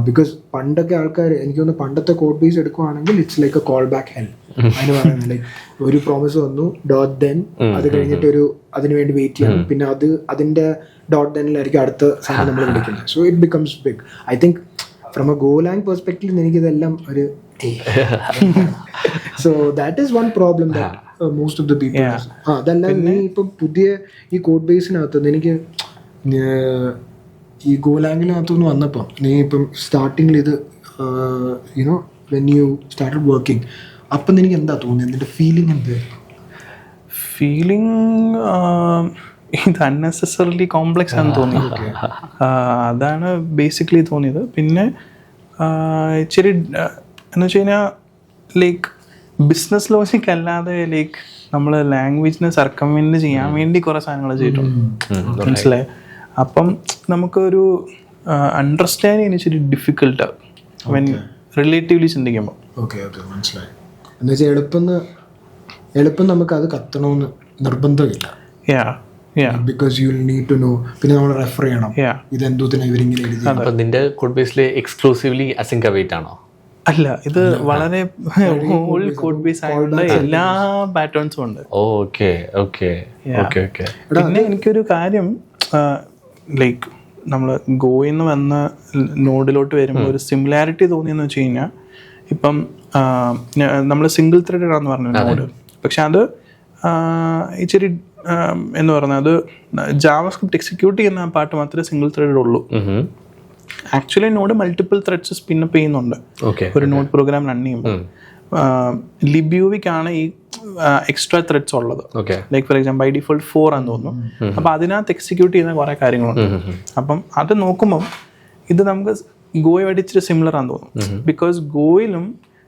ബിക്കോസ് പണ്ടൊക്കെ ആൾക്കാർ എനിക്ക് തോന്നുന്നു പണ്ടത്തെ കോഡ് ബേസ് എടുക്കുവാണെങ്കിൽ it's like a callback hell. അതിന് പറയുന്നത് ലൈക്ക് ഒരു പ്രോമിസ് വന്നു ഡോട്ട് ദെൻ അത് കഴിഞ്ഞിട്ട് അതിന് വേണ്ടി വെയിറ്റ് ചെയ്യണം, പിന്നെ അതിന്റെ ഡോട്ട് ദെനിലായിരിക്കും അടുത്ത സാധനം നമ്മൾ വിളിക്കുന്നത്. So it becomes big. I think from a Golang perspective എനിക്കിതെല്ലാം ഒരു so that is one problem that most of the people. അതല്ല നീ ഇപ്പം പുതിയ ഈ കോഡ് ബേസിനകത്ത് എനിക്ക് ഈ ഗോലാങ്ങിനകത്തുനിന്ന് വന്നപ്പോൾ നീ ഇപ്പം സ്റ്റാർട്ടിങ്ങിൽ ഇത് you know when you started working അപ്പം എനിക്ക് എന്താ തോന്നിയത്? നിന്റെ ഫീലിംഗ് എന്താ? ഫീലിംഗ് ഇത് അൺനെസസറിലി കോംപ്ലെക്സ് ആണെന്ന് തോന്നി. അതാണ് ബേസിക്കലി തോന്നിയത്. പിന്നെ ഇച്ചിരി എന്ന് വെച്ച് കഴിഞ്ഞാൽ ലൈക്ക് ബിസിനസ് ലോജിക് അല്ലാതെ ലൈക്ക് നമ്മൾ ലാംഗ്വേജിനെ സർക്കംവെന്റ് ചെയ്യാൻ വേണ്ടി കുറേ സാധനങ്ങൾ ചെയ്തിട്ടുണ്ട്, മനസ്സിലായി? അപ്പം നമുക്കൊരു അണ്ടർസ്റ്റാൻഡ് ചെയ്യാൻ ഇച്ചിരി ഡിഫിക്കൽട്ടാണ് വെൻ റിലേറ്റീവ്ലി ചിന്തിക്കുമ്പോൾ. മനസ്സിലായി. എന്ന് വെച്ചാൽ എളുപ്പം നമുക്ക് അത് കത്തണമെന്ന് നിർബന്ധമില്ല. Because you will need to know. പിന്നെ നമ്മൾ റെഫർ ചെയ്യണം ഇതെന്തോത്തിനാ ഇവരിങ്ങനെ എഴുതി. അപ്പോൾ നിന്റെ കോഡ് ബേസിൽ എക്സ്ക്ലൂസീവ്ലി അസിങ്ക് അവൈറ്റ് ആണോ? അല്ല, ഇത് വളരെ ഓൾഡ് കോഡ് ബേസ് ആയതുകൊണ്ട് എല്ലാ പാറ്റേൺസും ഉണ്ട്. പിന്നെ എനിക്കൊരു കാര്യം ലൈക്ക് നമ്മൾ ഗോയിന്ന് വന്ന നോഡിലോട്ട് വരുമ്പോൾ ഒരു സിമിലാരിറ്റി തോന്നിയെന്ന് വെച്ച് കഴിഞ്ഞാൽ ഇപ്പം നമ്മൾ സിംഗിൾ ത്രെഡഡ് ആണെന്ന് പറഞ്ഞു നോഡ്, പക്ഷെ അത് ഇച്ചിരി എന്ന് പറഞ്ഞാൽ അത് ജാവാസ്ക്രിപ്റ്റ് എക്സിക്യൂട്ട് ചെയ്യുന്ന ആ പാർട്ട് മാത്രമേ സിംഗിൾ ത്രെഡഡ് ഉള്ളൂ. Actually node multiple threads spin up ചെയ്യുന്നുണ്ട് ഒരു നോഡ് പ്രോഗ്രാം റൺ ചെയ്യുമ്പോൾ. ലിബ്യൂവിക്കാണ് ഈ എക്സ്ട്രാ ത്രെഡ്സ് ഉള്ളത്. Like for example by default 4 ആണെന്ന് തോന്നുന്നു. അപ്പം അതിനകത്ത് എക്സിക്യൂട്ട് ചെയ്യുന്ന കുറേ കാര്യങ്ങളുണ്ട്. അപ്പം അത് നോക്കുമ്പം ഇത് നമുക്ക് ഗോയുമായിട്ട് ഇച്ചിരി സിമിലർ ആണെന്ന് തോന്നുന്നു. ബിക്കോസ് ഗോയിലും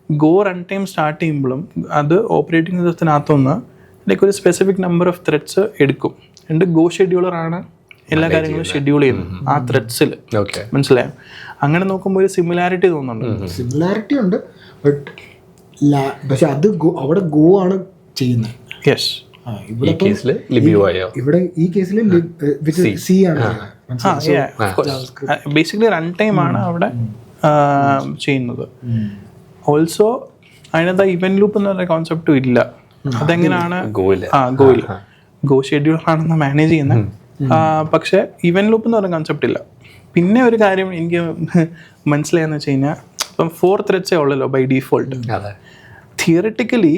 ഗോ റൺ ടൈം സ്റ്റാർട്ട് ചെയ്യുമ്പോഴും അത് ഓപ്പറേറ്റിംഗ് സിസ്റ്റത്തിനകത്തുനിന്ന് ലൈക്ക് ഒരു സ്പെസിഫിക് നമ്പർ ഓഫ് ത്രെഡ്സ് എടുക്കും. എന്നിട്ട് ഗോ ഷെഡ്യൂളറാണ് എല്ലാ കാര്യങ്ങളും ഷെഡ്യൂൾ ചെയ്യുന്നത് ആ ത്രെഡ്സിൽ, മനസ്സിലായോ? അങ്ങനെ നോക്കുമ്പോൾ ഒരു സിമിലാരിറ്റി തോന്നുന്നുണ്ട്. സിമിലാരിറ്റി ഉണ്ട്, പക്ഷെ അത് അവിടെ ഗോ ആണ് ചെയ്യുന്നത്. യെസ്, ഇവിടെ ഈ കേസിൽ സി ആണ്. ബേസിക്കലി റൺ ടൈം ആണ് അവിടെ ചെയ്യുന്നത്. ഓൾസോ അതിനകത്ത് ഇവന്റ് ലൂപ്പ് എന്ന് പറയുന്ന കോൺസെപ്റ്റും ഇല്ല. അതെങ്ങനെയാണ് ഗോയിൽ ഗോ ഷെഡ്യൂൾ ആണെന്ന് മാനേജ് ചെയ്യുന്നത്. പക്ഷെ ഇവന്റ് ലൂപ്പ് എന്ന് പറയുന്ന കോൺസെപ്റ്റ് ഇല്ല. പിന്നെ ഒരു കാര്യം എനിക്ക് മനസ്സിലായെന്ന് വെച്ച് കഴിഞ്ഞാൽ ഇപ്പം 4 ത്രെഡ്സേ ഉള്ളല്ലോ ബൈ ഡീഫോൾട്ട്. തിയറിറ്റിക്കലി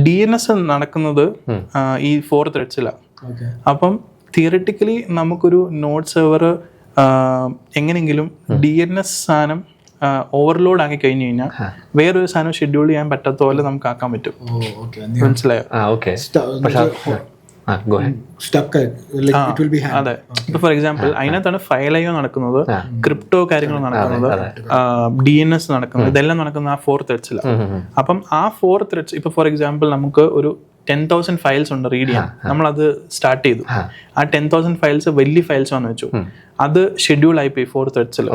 DNS നടക്കുന്നത് ഈ 4 ത്രെഡ്സിലാണ്. അപ്പം തിയറിറ്റിക്കലി നമുക്കൊരു നോഡ് സെർവർ എങ്ങനെയെങ്കിലും DNS സാധനം ഓവർലോഡ് ആക്കി കഴിഞ്ഞു കഴിഞ്ഞാൽ വേറൊരു സാധനം ഷെഡ്യൂൾ ചെയ്യാൻ പറ്റാത്ത പോലെ നമുക്ക് ആക്കാൻ പറ്റും. മനസ്സിലായോ? അതെ. ഇപ്പൊ ഫോർ എക്സാമ്പിൾ അതിനകത്താണ് ഫയൽ IO നടക്കുന്നത്, ക്രിപ്റ്റോ കാര്യങ്ങൾ നടക്കുന്നത്, DNS നടക്കുന്നത്, ഇതെല്ലാം നടക്കുന്നത് ആ 4 ത്രെഡ്സിലാണ്. അപ്പം ആ 4 ത്രെഡ്സ് ഇപ്പൊ ഫോർ എക്സാമ്പിൾ നമുക്ക് ഒരു 10,000 ഫയൽസ് ഉണ്ട് റീഡ് ചെയ്യാൻ. നമ്മളത് സ്റ്റാർട്ട് ചെയ്തു. ആ 10,000 ഫയൽസ് വലിയ ഫയൽസ് ആണെന്ന് വെച്ചു. അത് ഷെഡ്യൂൾ ആയിപ്പോയി 4 ത്രെഡ്സിൽ.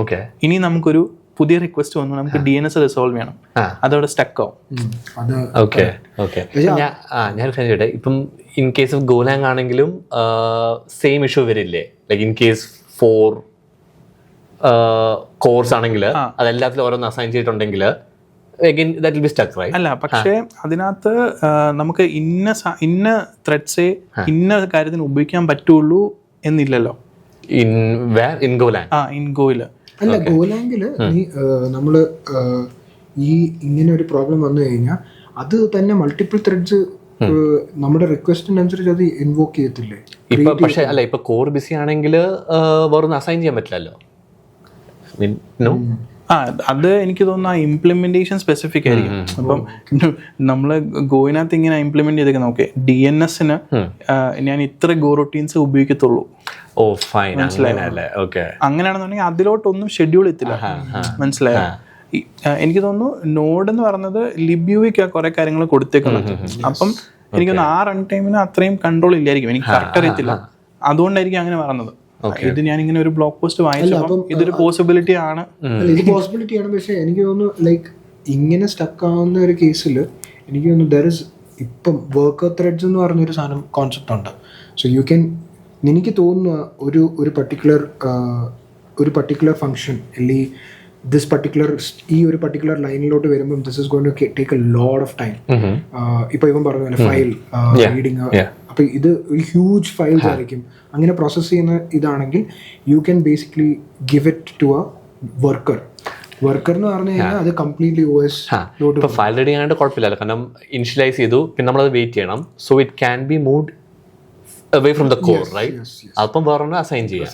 ഇനി നമുക്കൊരു പുതിയ റിക്വസ്റ്റ് വന്നു, നമുക്ക് DNS റിസോൾവ് ചെയ്യണം, അതവിടെ സ്റ്റക്ക് ആവും. ഞാൻ ചോദിച്ചോട്ടെ, ഇപ്പം ഇൻ കേസ് ഓഫ് ഗോലാങ് ആണെങ്കിലും സെയിം ഇഷ്യൂ വരില്ലേ? ലൈക്ക് ഇൻ കേസ് 4 കോഴ്സ് ആണെങ്കിൽ അതെല്ലാത്തിലും ഓരോന്ന് അസൈൻ ചെയ്തിട്ടുണ്ടെങ്കിൽ അല്ല, പക്ഷേ അതിനകത്ത് നമുക്ക് ഇന്ന ത്രെഡ്സേ ഇന്ന കാര്യത്തിന് ഉപയോഗിക്കാൻ പറ്റുള്ളൂ എന്നില്ലല്ലോ ഇൻ ഗോയില്. അല്ല, ഗോലാങ്കില് നമ്മള് ഈ ഇങ്ങനെ ഒരു പ്രോബ്ലം വന്നു കഴിഞ്ഞാൽ അത് തന്നെ മൾട്ടിപ്പിൾ ത്രെഡ്സ് നമ്മുടെ റിക്വസ്റ്റിനനുസരിച്ച് അത് ഇൻവോക്ക് ചെയ്യത്തില്ലേ? ഇപ്പൊ പക്ഷെ അല്ല, ഇപ്പൊ കോർ ബിസി ആണെങ്കിൽ വേറെ അസൈൻ ചെയ്യാൻ പറ്റില്ലല്ലോ. അത് എനിക്ക് തോന്നുന്നു ആ ഇംപ്ലിമെന്റേഷൻ സ്പെസിഫിക് ആയിരിക്കും. അപ്പം നമ്മള് ഗോയിനകത്ത് ഇങ്ങനെ ഇംപ്ലിമെന്റ് ചെയ്തേക്കുന്നത്, ഓക്കെ DNSന് ഞാൻ ഇത്ര ഗോ റൊട്ടീൻസ് ഉപയോഗിക്കത്തുള്ളൂ, അങ്ങനെയാണെന്നുണ്ടെങ്കിൽ അതിലോട്ടൊന്നും ഷെഡ്യൂൾ എത്തില്ല. മനസ്സിലായോ? എനിക്ക് തോന്നുന്നു നോഡ് എന്ന് പറയുന്നത് ലിബ്യുവിക്ക് കുറെ കാര്യങ്ങൾ കൊടുത്തേക്കുന്നത്. അപ്പം എനിക്കൊന്ന് ആ റൺ ടൈമിന് അത്രയും കൺട്രോൾ ഇല്ലായിരിക്കും, എനിക്ക് കറക്റ്റ് അറിയത്തില്ല, അതുകൊണ്ടായിരിക്കും അങ്ങനെ പറഞ്ഞത്. ഇത് ഞാൻ ഇങ്ങനെ ഒരു ബ്ലോഗ് പോസ്റ്റ് വായിച്ചപ്പോൾ ഇതൊരു പോസിബിലിറ്റി ആണ്. ഇത് പോസിബിലിറ്റി ആണ്. പക്ഷെ എനിക്ക് തോന്നുന്നു ലൈക്ക് ഇങ്ങനെ സ്റ്റക്ക് ആവുന്ന ഒരു കേസിൽ എനിക്ക് തോന്നുന്നു ദർ ഇസ് ഇപ്പം വർക്കർ ത്രെഡ്സ് എന്ന് പറഞ്ഞൊരു സാധനം കോൺസെപ്റ്റ് ഉണ്ട്. സോ യു ക്യാൻ, എനിക്ക് തോന്നുന്ന ഒരു പർട്ടിക്കുലർ ഫംഗ്ഷൻ അല്ലെങ്കിൽ ദിസ് പർട്ടിക്കുലർ ഈ ഒരു പർട്ടിക്കുലർ ലൈനിലോട്ട് വരുമ്പം this is going to take a lot of time. ഇപ്പൊ ഇവൻ പറഞ്ഞ പോലെ ഫയൽ റീഡിങ്, അപ്പൊ ഇത് ഒരു ഹ്യൂജ് ഫയൽസ് ആയിരിക്കും. അങ്ങനെ പ്രോസസ് ചെയ്യുന്ന ഇതാണെങ്കിൽ you can basically give it to a worker എന്ന് പറഞ്ഞു കഴിഞ്ഞാൽ അത് കംപ്ലീറ്റ്ലി OS ഫയൽ റീഡിംഗ് ആയിട്ട് കുഴപ്പമില്ലല്ലോ, കാരണം ഇനിഷ്യലൈസ് ചെയ്തു, പിന്നെ നമ്മളത് വെയിറ്റ് ചെയ്യണം. So it can be moved away from the core, right? അപ്പം വേറെ അസൈൻ ചെയ്യാം.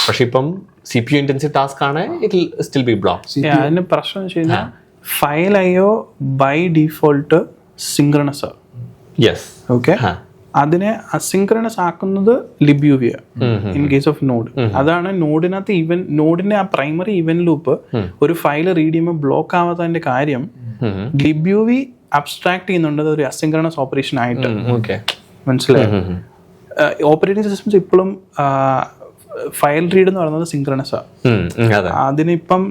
പക്ഷെ ഇപ്പം CPU ഇന്റൻസീവ് ടാസ്ക് ആണ്, it will still be block. അതിന് പ്രശ്നം വെച്ച് കഴിഞ്ഞാൽ file IO by default synchronous. Yes, okay. അതിനെ അസിങ്ക്രണസ് ആക്കുന്നത് ലിബ്യുവിയ ഇൻ കേസ് ഓഫ് നോഡ്. അതാണ് നോഡിനകത്ത് നോഡിന്റെ ആ പ്രൈമറി ഇവന്റ് ലൂപ്പ് ഒരു ഫയൽ റീഡ് ചെയ്യുമ്പോൾ ബ്ലോക്ക് ആവാത്തതിന്റെ കാര്യം. ലിബ്യുവി അബ്സ്ട്രാക്ട് ചെയ്യുന്നുണ്ട് ഒരു അസിങ്ക്രണസ് ഓപ്പറേഷൻ ആയിട്ട്. മനസ്സിലായോ? ഓപ്പറേറ്റിംഗ് സിസ്റ്റംസ് ഇപ്പോഴും ഫയൽ റീഡ് എന്ന് പറയുന്നത് സിങ്ക്രണസ് ആണ്. അതിനിപ്പം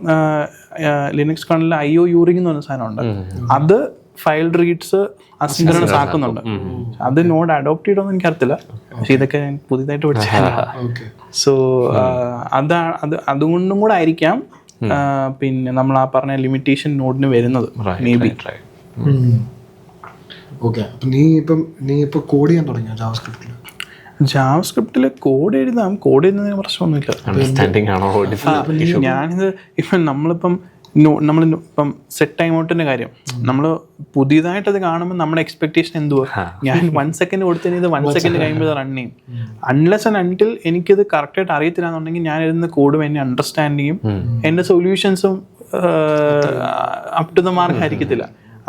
ലിനക്സ് കർണലിൽ IO യൂറിംഗ് എന്ന് പറഞ്ഞ സാധനം ഉണ്ട്. അത് ഫയൽ റീഡ്സ് അസിങ്ക്രണസ് ആക്കുന്നുണ്ട്. അത് നോഡ് അഡോപ്റ്റ് ചെയ്തോന്ന് എനിക്കറിയത്തില്ല, പക്ഷെ ഇതൊക്കെ ഞാൻ പുതിയതായിട്ട് പഠിച്ചതാണ്. സോ അതുകൊണ്ടും കൂടെ ആയിരിക്കാം പിന്നെ നമ്മൾ ആ പറഞ്ഞ ലിമിറ്റേഷൻ നോഡിന് വരുന്നത് മേ ബി. ഓക്കെ. അപ്പം നീ ഇപ്പൊ കോഡ് ചെയ്യാൻ തുടങ്ങിയോ ജാവാസ്ക്രിപ്റ്റിൽ? കോഡ് എഴുതാം, കോഡ് എഴുതുന്നതിന് പ്രശ്നമൊന്നുമില്ല. ഞാനിത് നമ്മളിപ്പം സെറ്റ് ടൈം ഔട്ടിന്റെ കാര്യം നമ്മൾ പുതിയതായിട്ട് അത് കാണുമ്പോൾ നമ്മുടെ എക്സ്പെക്ടേഷൻ എന്തുവാ, ഞാൻ 1 സെക്കൻഡ് കൊടുത്തതിന് ഇത് 1 സെക്കൻഡ് കഴിയുമ്പോൾ ഇത് റൺ ചെയ്യും. അൺലെസ് ആൻഡ് അൺടിൽ എനിക്കിത് കറക്റ്റായിട്ട് അറിയത്തില്ല എന്നുണ്ടെങ്കിൽ ഞാൻ എഴുതുന്ന കോഡും എന്നെ അണ്ടർസ്റ്റാൻഡ് ചെയ്യും, എൻ്റെ സൊല്യൂഷൻസും അപ് ടു ദ മാർക്ക് ആയിരിക്കത്തില്ല.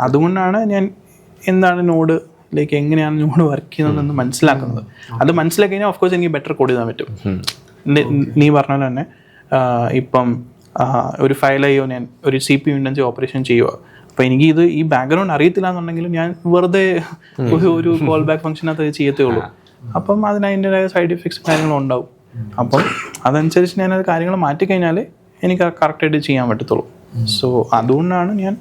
അതുകൊണ്ടാണ് ഞാൻ എന്താണ് നോഡ് ലൈക്ക് എങ്ങനെയാണ് നോഡ് വർക്ക് ചെയ്യുന്നതെന്ന് മനസ്സിലാക്കുന്നത്. അത് മനസ്സിലാക്കി കഴിഞ്ഞാൽ ഓഫ് കോഴ്സ് എനിക്ക് ബെറ്റർ കോഡ് ചെയ്താൻ പറ്റും. നീ പറഞ്ഞ തന്നെ ഇപ്പം ഒരു ഫയൽ IO ഞാൻ ഒരു CPU ഇന്റൻസീവ് ഓപ്പറേഷൻ ചെയ്യുക, അപ്പോൾ എനിക്ക് ഈ ബാക്ക്ഗ്രൗണ്ട് അറിയത്തില്ല എന്നുണ്ടെങ്കിലും ഞാൻ വെറുതെ ഒരു കോൾ ബാക്ക് ഫംഗ്ഷനകത്ത് അത് ചെയ്യത്തേ ഉള്ളൂ. അപ്പം അതിന് അതിൻ്റെതായ സൈഡ് ഇഫക്ട്സ് കാര്യങ്ങളും ഉണ്ടാവും. അപ്പം അതനുസരിച്ച് ഞാനത് കാര്യങ്ങൾ മാറ്റിക്കഴിഞ്ഞാൽ എനിക്ക് കറക്റ്റായിട്ട് ചെയ്യാൻ പറ്റത്തുള്ളൂ. സോ അതുകൊണ്ടാണ് ഞാൻ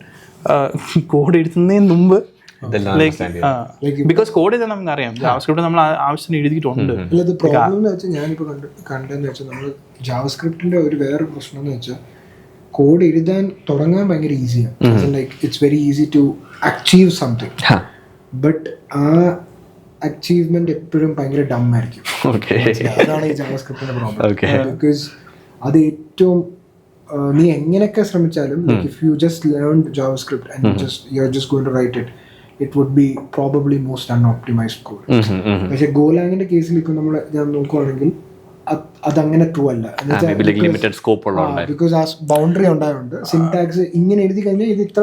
കോഡ് എഴുതുന്നതിന് മുമ്പ് ബിക്കോസ് കോഡ് ചെയ്താൽ നമുക്ക് അറിയാം ജാവാസ്ക്രിപ്റ്റ് നമ്മൾ ആവശ്യത്തിന് എഴുതിയിട്ടുണ്ട്. പ്രോബ്ലം എന്ന് വെച്ചാൽ ഞാനിപ്പോൾ കണ്ടെന്ന് വെച്ചാൽ നമ്മൾ ജാവാസ്ക്രിപ്റ്റിന്റെ ഒരു വേറെ പ്രശ്നം എന്ന് വെച്ചാൽ കോഡ് എഴുതാൻ തുടങ്ങാൻ ഭയങ്കര ഈസിയാണ്. Like it's very easy to achieve something, but ആ അച്ചീവ്മെന്റ് എപ്പോഴും ഭയങ്കര ഡം ആയിരിക്കും. അതാണ് ഈ ജാവാസ്ക്രിപ്റ്റിന്റെ പ്രോബ്ലം. ബിക്കോസ് അത് ഏറ്റവും നീ എങ്ങനെയൊക്കെ ശ്രമിച്ചാലും if you just learn JavaScript and you are just going to write it, it would be probably most unoptimized code. പക്ഷെ ഗോലാങ്ങിന്റെ കേസിൽ ഇപ്പൊ നമ്മൾ ഞാൻ നോക്കുവാണെങ്കിൽ അതങ്ങനെ ട്രൂ അല്ല. ബിക്കോസ് ആ ബൗണ്ടറി ഉണ്ടായതുകൊണ്ട് സിന്റാക്സ് ഇങ്ങനെ എഴുതി കഴിഞ്ഞാൽ ഇത് ഇത്ര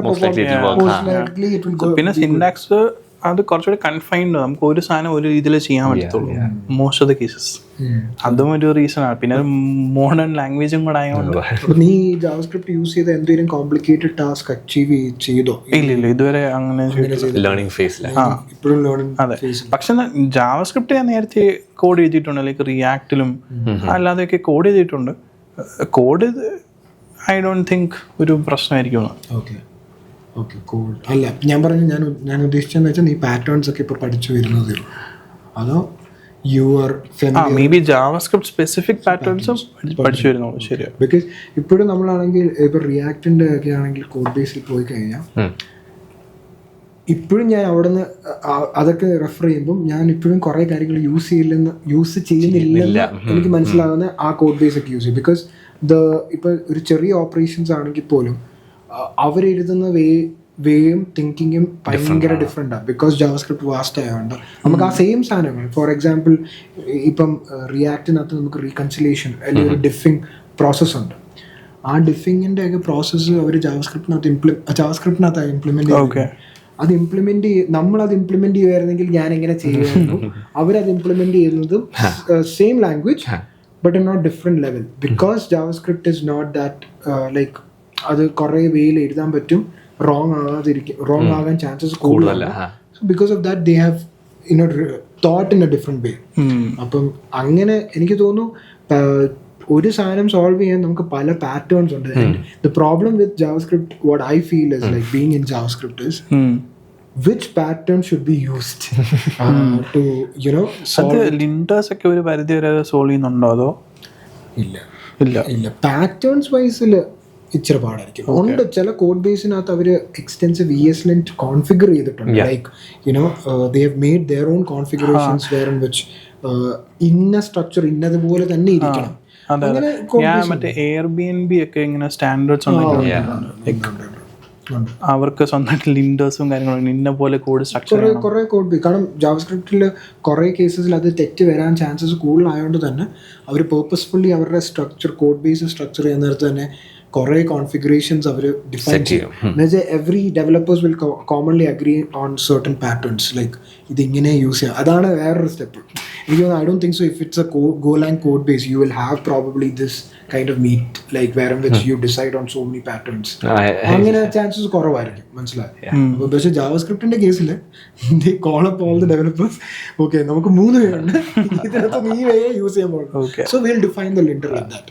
പിന്നെ സിന്റാക്സ് അത് കുറച്ചുകൂടി കൺഫൈൻഡ്. നമുക്ക് ഒരു സാധനം ഒരു രീതിയിൽ ചെയ്യാൻ പറ്റത്തുള്ളൂ മോസ്റ്റ് ഓഫ് ദ കേസസ്. അതും ഒരു റീസൺ ആണ്. പിന്നെ മോഡേൺ ലാംഗ്വേജും കൂടെ ആയതുകൊണ്ട്. നീ ജാവാസ്ക്രിപ്റ്റ് യൂസ് ചെയ്ത് എന്തെങ്കിലും കോംപ്ലിക്കേറ്റഡ് ടാസ്ക് അച്ചീവ് ചെയ്തോ? ഇല്ല, ഇതുവരെ അങ്ങനെ ലേണിംഗ് ഫേസിലാണ് ഇപ്പോഴും ലേണിംഗ്. അതെ, പക്ഷെ ജാവാസ്ക്രിപ്റ്റ് ഞാൻ നേരത്തെ കോഡ് ചെയ്തിട്ടുണ്ട്, ലൈക്ക് റിയാക്റ്റിലും അല്ലാതെയൊക്കെ കോഡ് ചെയ്തിട്ടുണ്ട്. കോഡ് ഐ ഡോണ്ട് തിങ്ക് ഒരു പ്രശ്നമായിരിക്കും. Okay okay cool. അല്ല ഞാൻ പറഞ്ഞു, ഞാൻ ഉദ്ദേശിച്ചതെന്ന് വെച്ചാൽ നീ പാറ്റേൺസ് ഒക്കെ ഇപ്പോൾ പഠിച്ചു വരുന്നതേ ഉള്ളൂ, അതോ you are maybe JavaScript specific പാറ്റേൺസും പഠിച്ചു വരുന്നുള്ളൂ. ശരിയാണ്. ബിക്കോസ് ഇപ്പോഴും നമ്മളാണെങ്കിൽ ഇപ്പോൾ റിയാക്റ്റിൻ്റെ ഒക്കെ ആണെങ്കിൽ കോഡ് ബേസിൽ പോയി കഴിഞ്ഞാൽ ഇപ്പോഴും ഞാൻ അവിടെ നിന്ന് അതൊക്കെ റെഫർ ചെയ്യുമ്പം ഞാൻ ഇപ്പോഴും കുറേ കാര്യങ്ങൾ യൂസ് ചെയ്യുന്നില്ലെന്ന് എനിക്ക് മനസ്സിലാകുന്ന ആ കോഡ് ബേസ് ഒക്കെ യൂസ് ചെയ്യും. ബിക്കോസ് ഇപ്പോൾ ഒരു ചെറിയ ഓപ്പറേഷൻസ് ആണെങ്കിൽ പോലും അവരെഴുതുന്ന വേയും തിങ്കിങ്ങും ഭയങ്കര ഡിഫറെൻ്റാണ്. ബിക്കോസ് ജാവാസ്ക്രിപ്റ്റ് വാസ്റ്റ് ആയതുകൊണ്ട് നമുക്ക് ആ സെയിം സാധനങ്ങൾ, ഫോർ എക്സാമ്പിൾ ഇപ്പം റിയാക്റ്റിനകത്ത് നമുക്ക് റീകൺസിലേഷൻ അല്ലെങ്കിൽ ഒരു ഡിഫിങ് പ്രോസസ്സ് ഉണ്ട്. ആ ഡിഫിങ്ങിൻ്റെ ഒക്കെ പ്രോസസ്സ് അവർ ജാവാസ്ക്രിപ്റ്റിനകത്ത് ഇംപ്ലിമെൻറ്റ് ചെയ്യും. അത് നമ്മളത് ഇംപ്ലിമെൻറ്റ് ചെയ്യുമായിരുന്നെങ്കിൽ ഞാൻ എങ്ങനെ ചെയ്യുമായിരുന്നു, അവരത് ഇംപ്ലിമെൻറ്റ് ചെയ്യുന്നതും same language but in not different level. Because JavaScript is not that like അത് കുറേ വേയിൽ എഴുതാൻ പറ്റും, റോങ് ആകാൻ ചാൻസസ് കൂടുതലല്ല. Because of that they have thought in a different way. അപ്പം അങ്ങനെ എനിക്ക് തോന്നുന്നു ഒരു സാധനം സോൾവ് ചെയ്യാൻ നമുക്ക് പല പാറ്റേൺസ് ഉണ്ട്. The problem with JavaScript what I feel is like being in JavaScript is which pattern should be used to solve. ലിൻഡേഴ്സ് ഒക്കെ ഒരു പരിധി വരെ സോൾവ് ചെയ്യുന്നുണ്ടോ അതോ ഇല്ല പാറ്റേൺസ് വൈസിൽ ഇച്ചിരി പാടായിരിക്കും. ഉണ്ട് ചില കോഡ് ബേസിനകത്ത് അവർ എക്സ്റ്റെൻസീവ് ESLint കോൺഫിഗർ ചെയ്തിട്ടുണ്ട്. Like they have made their own configurations wherein which ഇന്ന സ്ട്രക്ചർ ഇന്നതുപോലെ തന്നെ ഇരിക്കണം. ഞാൻ മറ്റേ Airbnb ഒക്കെ ഇങ്ങനെ സ്റ്റാൻഡേർഡ്സ് ഉണ്ടായിരുന്നു. അവർക്ക് സ്വന്തമായിട്ട് ലിൻഡേഴ്സും കാര്യങ്ങളും ഇന്ന പോലെ കോഡ് സ്ട്രക്ചർ കുറേ കോഡ്. കാരണം ജാവാസ്ക്രിപ്റ്റിൽ കുറേ കേസസിൽ അത് തെറ്റ് വരാൻ ചാൻസസ് കൂടുതലായതുകൊണ്ട് തന്നെ അവർ പേർപ്പസ്ഫുള്ളി അവരുടെ സ്ട്രക്ചർ കോഡ് ബേസ് സ്ട്രക്ചർ ചെയ്യുന്ന നേരത്ത് തന്നെ കുറേ കോൺഫിഗറേഷൻസ് അവർ ഡിഫൈൻ ചെയ്യും. എന്നുവെച്ചാൽ every developers will commonly agree on certain patterns, like ഇതിങ്ങനെ യൂസ് ചെയ്യാം. അതാണ് വേറൊരു സ്റ്റെപ്പ്. എനിക്ക് തോന്നുന്നു I don't think so if it's a Golang code base you will have probably this kind of meet like where in which you decide on so many patterns. അങ്ങനെ chances കുറവായിരിക്കും, മനസ്സിലായി. അപ്പോൾ പക്ഷേ ജാവാസ്ക്രിപ്റ്റിന്റെ കേസിൽ they call up all the developers, okay നമുക്ക് 3 പേരുണ്ട്, ഇതിനകത്ത് നീ വേയെ യൂസ് ചെയ്യാൻ പോകുന്നു. So we'll define the linter like that.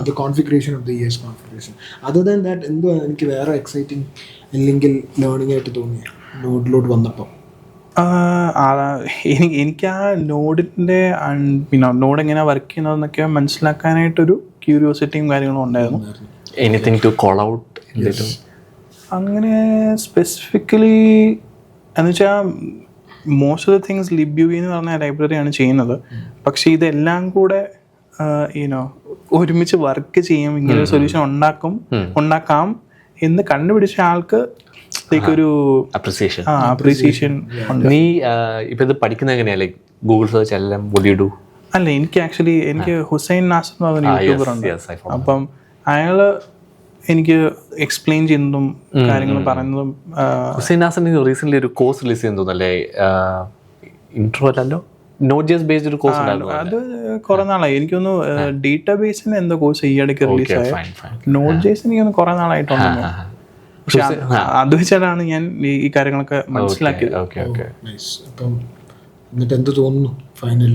The configuration of the ES configuration. Other than that എന്തോ എനിക്ക് വേറെ എക്സൈറ്റിംഗ് അല്ലെങ്കിൽ ലേണിംഗ് ആയിട്ട് തോന്നി നോഡിലോട്ട് വന്നപ്പോൾ. എനിക്ക് ആ നോഡിൻ്റെ പിന്നെ നോഡ് എങ്ങനെ വർക്ക് ചെയ്യുന്നതെന്നൊക്കെ മനസ്സിലാക്കാനായിട്ടൊരു ക്യൂരിയോസിറ്റിയും കാര്യങ്ങളും ഉണ്ടായിരുന്നു. എനിത്തിങ് ടു കോൾ ഔട്ട് അങ്ങനെ സ്പെസിഫിക്കലി എന്ന് വെച്ചാൽ മോസ്റ്റ് ഓഫ് ദ തിങ്സ് ലിബ്യുവി എന്ന് പറഞ്ഞ ലൈബ്രറിയാണ് ചെയ്യുന്നത്. പക്ഷേ ഇതെല്ലാം കൂടെ ഒരുമിച്ച് വർക്ക് ചെയ്യും, ഇങ്ങനെ ഒരു സൊല്യൂഷൻ ഉണ്ടാക്കാം എന്ന് കണ്ടുപിടിച്ച ആൾക്ക് ഒരു അപ്രീസിയേഷൻ. നീ ഇപ്പൊ ഇത് പഠിക്കുന്നത് എങ്ങനെയാ? ലൈക്ക് ഗൂഗിൾ സെർച്ച് എല്ലാം അല്ല, എനിക്ക് ഹുസൈൻ നാസർ എന്ന് പറഞ്ഞ യൂട്യൂബർ ഉണ്ട്. അപ്പം അയാള് എനിക്ക് എക്സ്പ്ലെയിൻ ചെയ്യുന്നതും കാര്യങ്ങളും പറയുന്നതും. ഹുസൈൻ നാസർ റീസെന്റ് ഒരു കോഴ്സ് റിലീസ് ചെയ്യുന്നല്ലേ, ഇൻട്രോ അല്ലല്ലോ, Node.js based ഒരു കോഴ്സ് ഉണ്ടായിരുന്നു. അത് കുറെ നാളായി. എനിക്കൊന്ന് ഡേറ്റാബേസിന് എന്തോ കോഴ്സ് ഈ ഇടയ്ക്ക് റിലീസ് ആയ. Node.js എനിക്കൊന്ന് കുറെ നാളായിട്ടുണ്ട്. പക്ഷെ അത് വെച്ചാണ് ഞാൻ ഈ കാര്യങ്ങളൊക്കെ മനസ്സിലാക്കിയത്. എന്നിട്ട് എന്ത് തോന്നുന്നു ഫൈനൽ?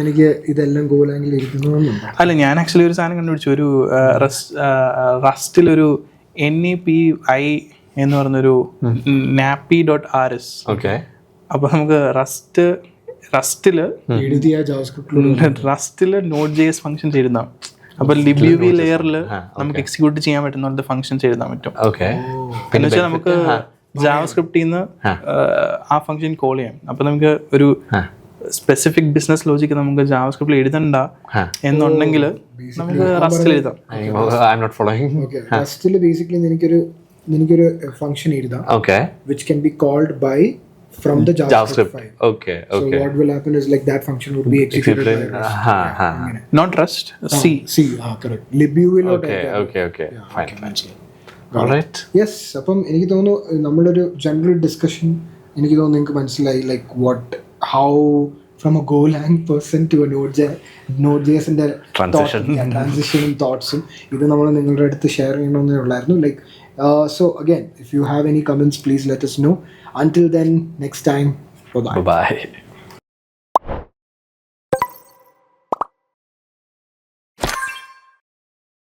എനിക്ക് ഇതെല്ലാം ഗോലാംഗിൽ ഇരിക്കുന്നു. അല്ല, ഞാൻ ആക്ച്വലി ഒരു സാധനം കണ്ടുപിടിച്ചു. ഒരു റസ്റ്റിലൊരു NAPI എന്ന് പറഞ്ഞൊരു nappy.rs. അപ്പൊ നമുക്ക് റസ്റ്റില് Node.js ഫംഗ്ഷൻസ് എഴുതാം. അപ്പൊ ലിബ്യുവി ലെയറിൽ നമുക്ക് എക്സിക്യൂട്ട് ചെയ്യാൻ പറ്റുന്ന ഫംഗ്ഷൻസ് എഴുതാൻ പറ്റും. എന്ന് വെച്ചാൽ നമുക്ക് ജാവാസ്ക്രിപ്റ്റിൽ നിന്ന് ആ ഫംഗ്ഷൻ കോൾ ചെയ്യാം. അപ്പൊ നമുക്ക് ഒരു സ്പെസിഫിക് ബിസിനസ് ലോജിക്ക് നമുക്ക് ജാവാസ്ക്രിപ്റ്റിൽ എഴുതണ്ട എന്നുണ്ടെങ്കിൽ നമുക്ക് റസ്റ്റിൽ എഴുതാം. റസ്റ്റിൽ ബേസിക്കലി നിനക്കൊരു ഫംഗ്ഷൻ എഴുതാം which can be called by from the JavaScript file. Okay, So okay. what will happen is like that function would be executed by Rust. Not Rust C. C, correct. libuiലോട്ട് Okay. Fine. Alright. Yes. അപ്പം എനിക്ക് തോന്നുന്നു നമ്മളൊരു general discussion എനിക്ക് തോന്നുന്നു നിങ്ങൾക്ക് മനസ്സിലായി like how from a Golang person to a Node.js-ന്റെ ട്രാൻസിഷനും തോട്ട്സും ഇത് നമ്മൾ നിങ്ങളുടെ അടുത്ത് ഷെയർ ചെയ്യണമെന്നേ ഉള്ളായിരുന്നു. Like so again if you have any comments please let us know. Until then, next time, bye-bye. Bye-bye.